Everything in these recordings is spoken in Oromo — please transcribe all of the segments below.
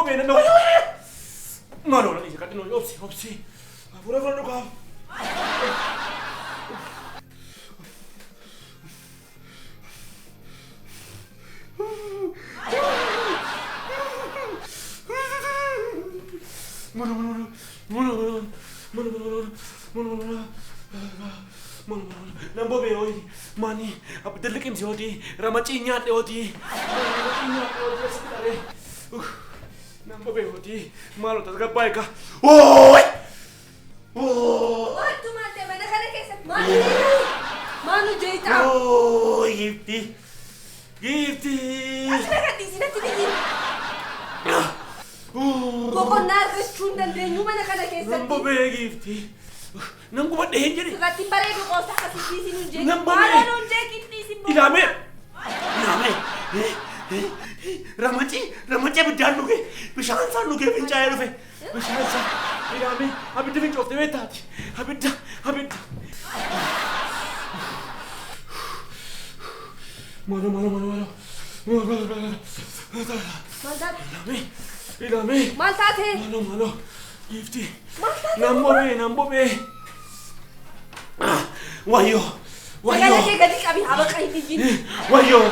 bene no. Ma no, dice che non opsi. Ma pure fanno qua. Nambo be oi mani ab delikim si oti ramachi nyaat oti nambo be oti malo tas gabay ka oi Waantu malte mana kana keessatti maanu jeeta oi gifti asirra kan dhiisinatti biyyi boqonnaa argachuun dandeenyu mana kana keessatti nambo be gifti Nang kumat deh jadi. Berarti bare ko sa kasih di sini je. Nang Mana non je kitni si mo. Ilame. Ramachi bedan lu ke. Bishan san lu ke pincay lu fe. Bishan san. Ilame. Habis tu pinjau tewe tadi. Habis. Mana. Mantap. Ilame. Mantap he. Mana. Gifti. Mantap. Nambo be. Wayo. Jangan lagi gadik kami apa kayak begini. Wayo.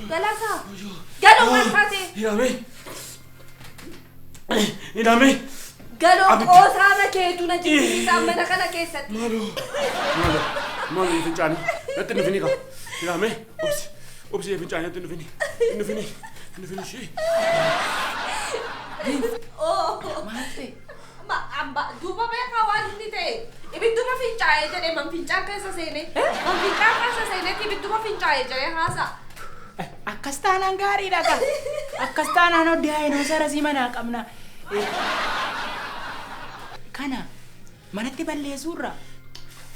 Galasa. Galo mantap he. Ilame. Galo ko sama ke tu na jadi sama nak kana kesat. Malu fincani. Nanti nu fini ka. Ilame. Opsi fincani nanti nu fini. Sih. Oh. Mate. Amba, duma ba kawan ni te? Ibig duma fincay jare man fincay ka sa sene. Man fincay ka sa sene ibig duma fincay jare hasa. Akkas taanaan gaariidha ka. Akkas taanaan hodhaa inoo sarasii manaa qabna. Kana manatti balleessuurra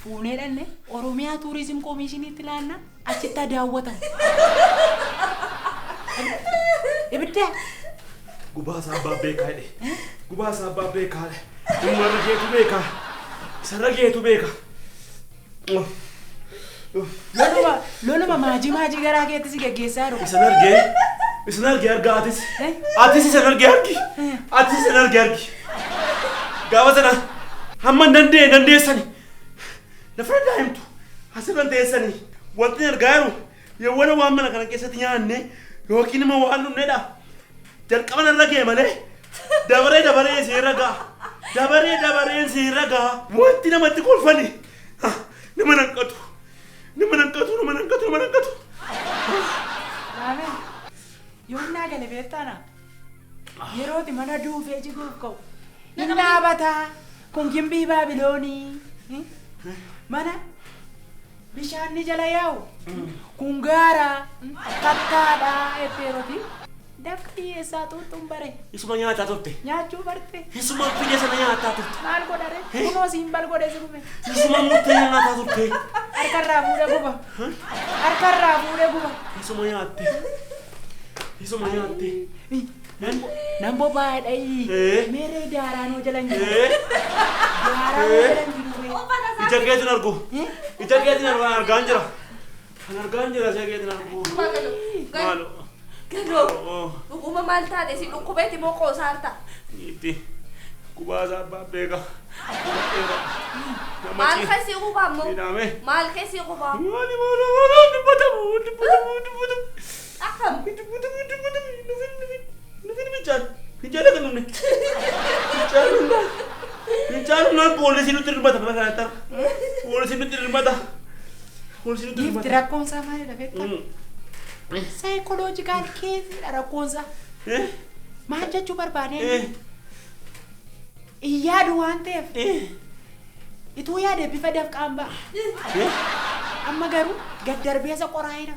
fuunee dhanne Oromiyaa Tuurizim Koomishiniitti laanna achitti daawwatan. Ibidda. Gubaa sabbaa beekaa jedhe. Gubaa sabbaa beekaa jedhe. Uummanni keetu beekaa. Sarara keetu beekaa. Loluma maajii garaa keetti si geggeessaa jiru. Isin argee arga atis. Atis isin argi. Gaafa sana hamma dandeessani. Lafa daa'imtu asirra dandeessani. Wanti argaa jiru yoo waan mana kana keessatti nyaanne yookiin immoo waan dhumneedha. Jalqaba narra gee malee dabaree seera gaa. Wanti namatti kolfani. Nama nanqatu. Laame yoo naa gale beektaana yerooti mana duufee jiguuf ka'u. Inni dhaabataa kun gimbii Baabiloonii. Mana bishaan ni jala yaa'u. Kun gaara kattaadhaa etteeroti. Dafqa dhiyeessaa tuutuun bare. Isuma nyaataa turte. Nyaachuu barte. Isuma biyya sana nyaataa turte. Maal godhare? Kunoo siin bal godhe si dhufe. Isuma murtee nyaataa turte. Harkarraa fuudhee guba. Isuma nyaatte. Nambo baadhayi. Meeree daaraanoo jalan jiru. Ija keetiin argu. Argaan jira. Ija keetiin argu. Maalo. Galo. Dhuguma maal taate si dhukkubeeti moo qoosaarta? Itti kubaa sabbaa beeka. Maal keessi qubammoo? Hidhame. Maal keessi qubammoo? Maali dubbatamu. Akkam? Nufin bincaan. Bincaan akka nufne. Bincaan nufnaan poolisii nutti hirmata. Poolisii nutti hirmata. Giifti rakkoonsaa maalidha beektaa? Psychological case rakkoonsaa. Maal jechuu barbaadee? Yaadu waan ta'eef. Ituu yaade bifa dafqaan ba'a. Amma garuu gaddarbeessa qoraayina.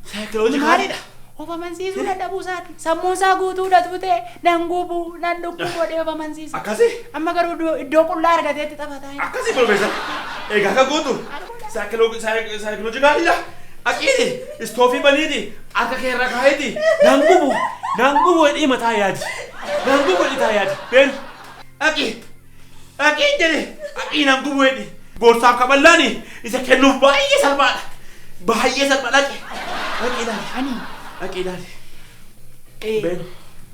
Psychologicalidha. Of amansiisuu dadhabuu isaati. Sammuun isaa guutuudhatu ta'e nan gubu nan dhukkubu godhee of amansiisa. Akkasii? Amma garuu iddoo qullaa argateetti taphataa jira. Akkasii Profeesar. Egaa akka gootu. Psychologicalidha. Aqiiti istoofii baniiti akka keerra kaayiti nan gubu hidhii mataa yaadi. Ben aqii jedhe aqii nan gubu hidhi. Gorsaaf kaballaani isa kennuuf baay'ee salphaadha. Aqii ilaali.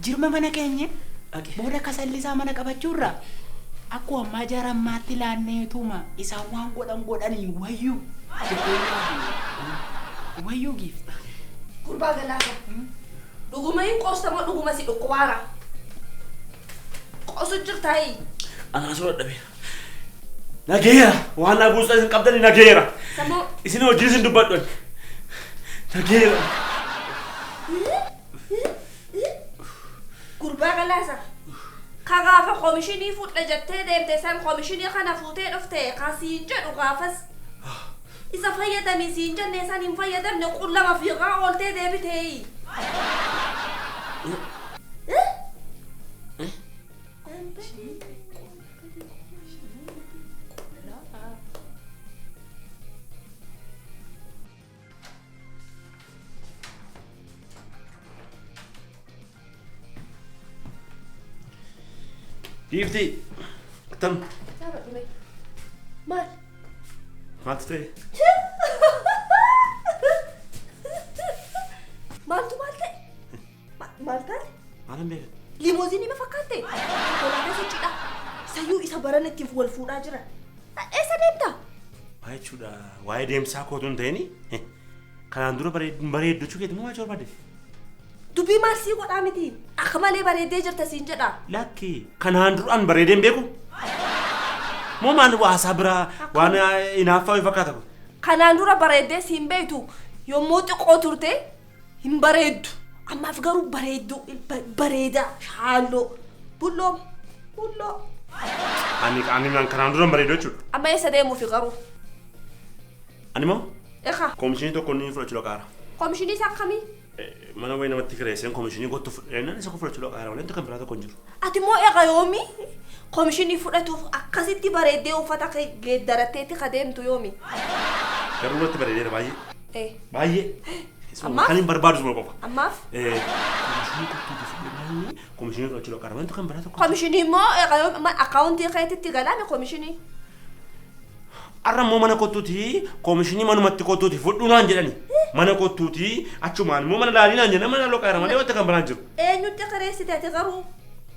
Jirma mana keenya Ake. booda kasallisaa mana qabachuurra akkuma ammaa jaarammaatti laanneetuma isaan waan godhanii wayyuu giifta. Gurbaa galaafa. Dhuguma hin qoostama dhuguma si dhukkubaara. Qoosu jirtaayi. Anaa soo dadhabe. Nageera waan naa buusaa isin qabdani nageera. Samoo. Isin hojii isin dubbadhan. Nageera. Gurbaa galaasa. Kagaafa komishinii fudhe jettee deemte san komishinii kana fuutee dhufte kaasiin jedhu gaafas. Isa fayyadamii siin jennee san hin fayyadamne qullama fiiqaa ooltee deebitee. Giifti. Tam. Maal? Maaltu ta'e? Maaltu maal ta'e? Maal ta'e? Maalan beekan? Limoziinii ma fakkaatte? Konkolaataa sochiidha. Sayyuu isa baran ittiin wal fuudhaa jiran. Eessa deemta? Waa jechuudha waa'ee deemsaa kootu hin ta'ini. Kanaan dura bareeddachuu keetti moo waa barbaadde? Dubbii maal sii godhaa miti? Akka malee bareeddee jirta siin jedha. Lakki kanaan duraan bareedeen beeku? Moo maal waasaa biraa waan inaaffaa wayii fakkaata kun? Kanaan dura bareeddee siin beektu yommuu xiqqoo turte hin bareeddu. Ammaaf garuu bareeda shaalloo bulloo. Ani kanaan dura bareedu jechuudha. Amma eessa deemuufi garuu? Ani moo? Eekaa. Komishinii tokko ni fudhachuu dhaqaara. Komishinii isaa akkamii? Mana wayii namatti kireesseen komishinii kottu fudheennan isa fudhachuu dhaqaara waliin kan biraa tokko hin jiru. Ati moo eega yoomi? Komishinii fudhatuuf akkasitti bareeddee uffata geeddaratteetti ka deemtu yoomi? Garuu irratti bareedeera baay'ee. Baay'ee. Ammaaf? Kan hin barbaadu suma qofa. Ammaaf? Komishinii kottuuti fudheennan komishinii fudhachuu dhaqaara waliin kan biraa tokko. Komishinii moo eega yoomi akkaawuntii keetitti galaame komishinii? Arra moo mana kottuuti komishinii manumatti kottuuti fudhuunaan jedhani. Mana kottuuti achumaan moo mana laalinaan jedhani mana loqaara malee wanta kan biraan jiru. Eenyutti kireessite ati garuu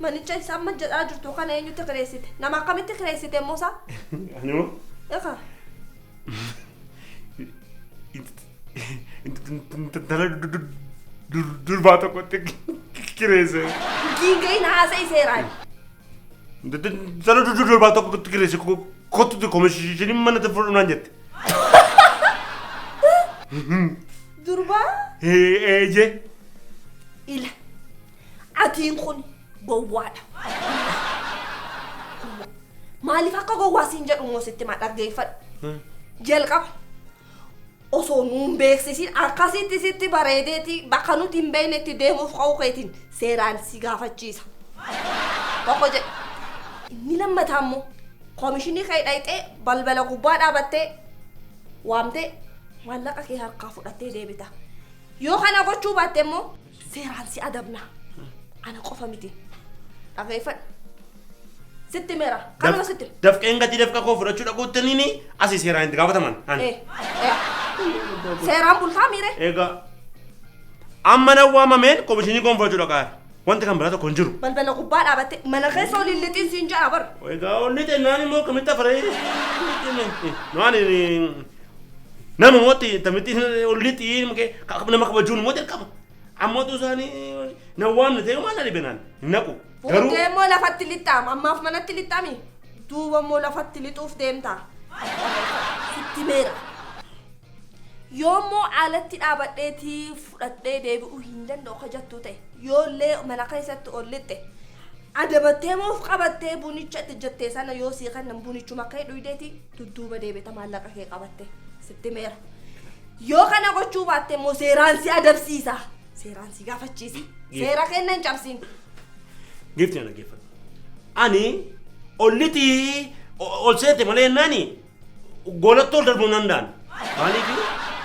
manicha isaa amma jedhaa jirtu kana eenyutti kireessite? Nama akkamitti kireessite moosaa? Ani moo? Eegaa. Dala durbaa tokkotti kireesse. Giingayin haasa'ii seeraan. Dala durbaa tokkotti kireesse kottuuti komishinii mana fudhuunaan jette. Durbaa? Eeje. Ila. Atiin kun gowwaadha. Maaliif akka gowwaa siin jedhu moo sitti ma dhaggeeffadhu? Jalqaba. Osoo nuun beeksisin akkasitti sitti bareedeeti bakka nuti hin beeknetti deemuuf ka'uu keetiin seeraan si gaafachiisa. Tokko jedhe. Inni lammataa immoo komishinii kee dhayxee balbala gubbaa dhaabattee waamtee maallaqa kee harkaa fudhattee deebita. Yoo kana gochuu baatte immoo seeraan si adabna. Ana qofa miti. Dhaggeeffadhu. Sitti meera. Kanuma sitti. Dafqeen gatii dafqa koo fudhachuu dhaquuttaniini asii seeraan itti gaafataman. Seeraan bultaa miire. Egaa amma na waamameen komishinii koon fudhachuu dhaqaara. Wanti kan biraa tokko hin jiru. Balbala gubbaa dhaabatte mana keessa olin lixiin siin jedha bar. Egaa olli xennaan immoo kamitti afaree waan nama mootti tamitti olli xiin nama kabajuun immoo jalqaba. Ammoo isaanii na waan ta'e maal na dhibenaan hin naqu. Buutee immoo lafatti lixxaama ammaaf manatti lixxaami. Duuba immoo lafatti lixuuf deemta. Sitti meera. Yoommoo alatti dhaabadheetii fudhadhee deebi'uu hin danda'u ka jettuu ta'e yoollee mana keessatti ol lixxe adabattee moof qabattee bunicha itti jettee sana yoo sii kannan bunichuma kee dhuydeeti dudduuba deebita maallaqa kee qabatte sitti meera. Yoo kana gochuu baatte immoo seeraan si adabsiisa. Seeraan si gaafachiisa. Seera kennan cabsiin. Giifti na dhaggeeffadhu. Ani ollitii ol seete malee naani golatti ol darbuu nan danda'an. Maaliif?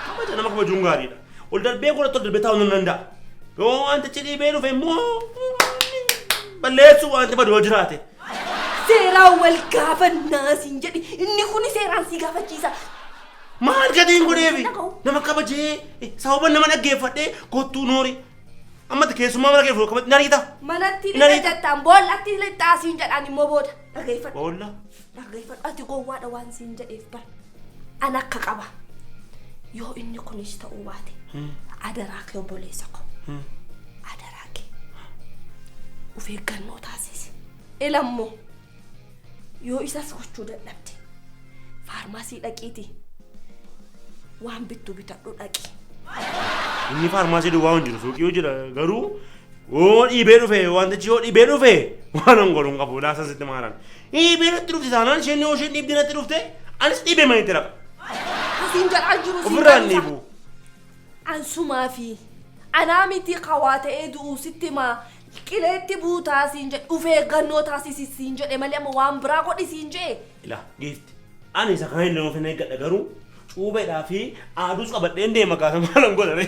Kabaja nama kabajuun gaariidha. Ol darbee golatti ol darbee taa'uu nan danda'a. Yoo wanta cidhii bee dhufe immoo balleessuu wanta badu yoo jiraate. Seeraan wal gaafannaa siin jedhi inni kuni seeraan si gaafachiisa. Maal gatiin godheefi nama kabajee sababa nama dhaggeeffadhee kottuu noori. Amma keessummaa mana kee fuudhu qabatti naan hiita. Manatti ni jettaan boollatti lixxaa siin jedhaan immoo booda dhageeffadhu. Boolla. Dhageeffadhu ati gowwaadha waan siin jedheef bar. An akka qaba. Yoo inni kunis ta'uu baate. Adaraa kee obboleessa ko. Adaraa kee. Of eeggannoo taasisi. Elammoo yoo isas gochuu dadhabde faarmaasii dhaqiiti. Waan bittu bitadhu dhaqi. Inni faarmaasii duwwaa hin jiru suuqii jira garuu oo dhiibee dhufe wanta yoo dhiibee dhufe waan angoluun qabu laasa sitti maaran. Dhiibee natti dhufte taanaan isheen yoo isheen dhiibdee natti dhufte anis dhiibee manitti dhaqa. Asiin jedhaan jiru siin ofirraan dhiibu. Ansumaa fi anaa miti qawaa ta'ee du'u sitti maa qileetti buutaa siin jedhe of eeggannoo taasisi siin jedhe malee amma waan biraa godhi siin jedhe. Ila giifti ani isa kan hin oofne eeggadha garuu cuubeedhaa fi aaduus qabadheen deema kaasa maalan godhane.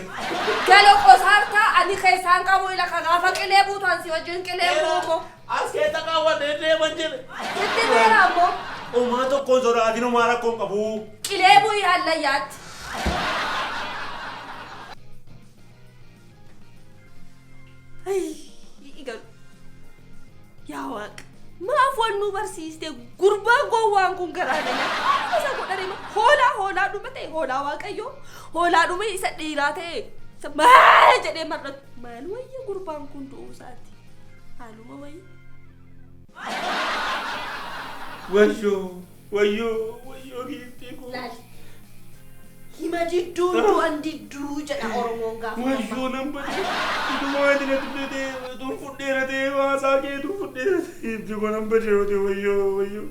Galoo qosaartaa ani keessaan qabu ila ka gaafa qilee buutaan si wajjin qilee buuko. As keessa kaawwadhee deeman jedhe. Sitti beera ammoo. Uumaa tokkoon sodaatiin uumaa rakkoon qabu. Qilee bu'ii hallayyaatti. Yaa Waaqa maaf wannu barsiiste gurbaan gowwaan kun garaadha yaa isa godhanii hoolaa dhumate hoolaa waaqayyoo hoolaa dhume isa dhiiraa ta'e maal jedhee mar'atu maal wayya gurbaan kun du'uu isaati haaluma wayya. Wayyoo giiftii kun. Hima jidduu du'an didduu jedha Oromoon gaafa. Wayyoo nan badee idumaa itti natti tuun fudheera ta'e waasaa kee tuun fudheera ta'e itti gonan badee wayyoo.